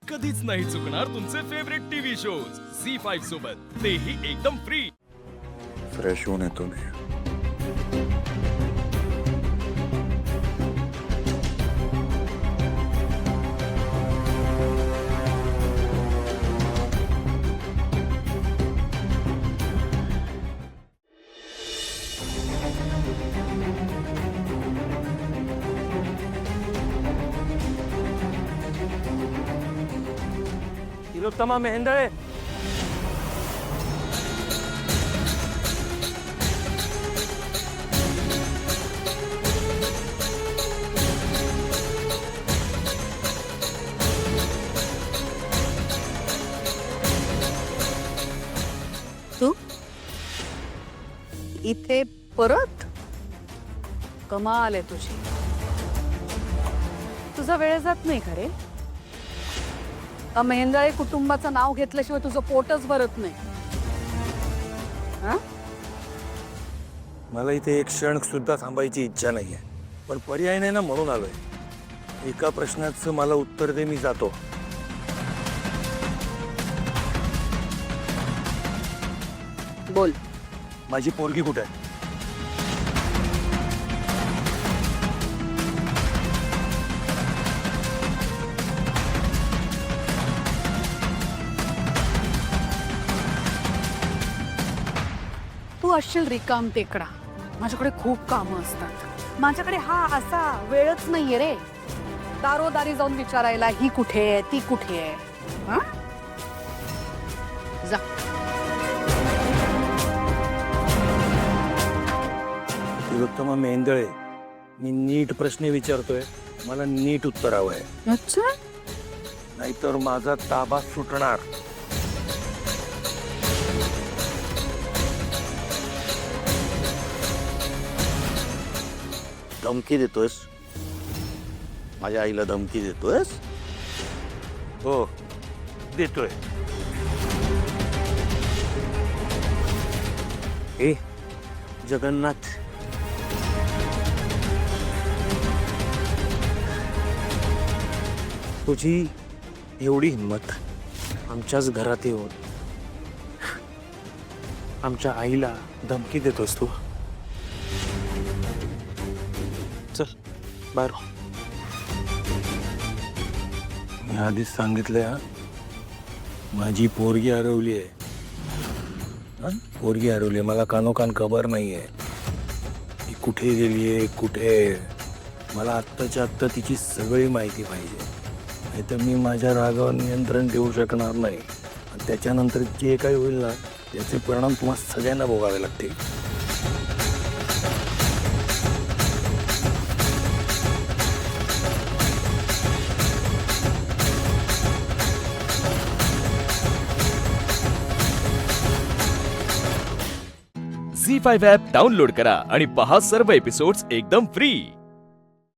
कधीच नाही चुकणार तुमचे फेवरेट टीव्ही शोज झी5 सोबत, तेही एकदम फ्री. फ्रेश होऊन येतो मी. तिलोत्तमा मेहेंदळे. तू इथे परत? कमाल आहे तुझी. तुझा वेळ जात नाही खरे. मेहेंदळे कुटुंबाचं नाव घेतल्याशिवाय तुझं पोटच भरत नाही. मला इथे एक क्षण सुद्धा थांबायची इच्छा नाहीये, पण पर्याय नाही ना म्हणून आलोय. एका प्रश्नाचं मला उत्तर दे, मी जातो. बोल. माझी पोरगी कुठे आहे? तू असशील रिकाम टेकडा. माझ्याकडे खूप कामं असतात. माझ्याकडे हा असा वेळच नाहीये रे दारोदारी जाऊन विचारायला ही कुठे आहे ती कुठे आहे. हा? जा. तिलोत्तमा मेहेंदळे, मी नीट प्रश्न विचारतोय, मला नीट उत्तर हवंय, अच्छा. नाहीतर माझा ताबा सुटणार. धमकी देतोयस? माझ्या आईला धमकी देतोयस? हो, देतोय. ए जगन्नाथ, तुझी एवढी हिंमत आमच्याच घरात येऊन आमच्या आईला धमकी देतोस तू? चल बाहेर. मी आधीच सांगितलंय, हा, माझी पोरगी हरवली आहे. पोरगी हरवली, मला कानोकान खबर नाहीये ती कुठे गेलीये, कुठे. मला आत्ताच्या आत्ता तिची सगळी माहिती पाहिजे, नाही तर मी माझ्या रागावर नियंत्रण ठेवू शकणार नाही. आणि त्याच्यानंतर जे काही होईल ना, त्याचे परिणाम तुम्हाला सगळ्यांना भोगावे लागतील. झी5 ॲप डाउनलोड करा आणि पहा सर्व एपिसोड्स एकदम फ्री.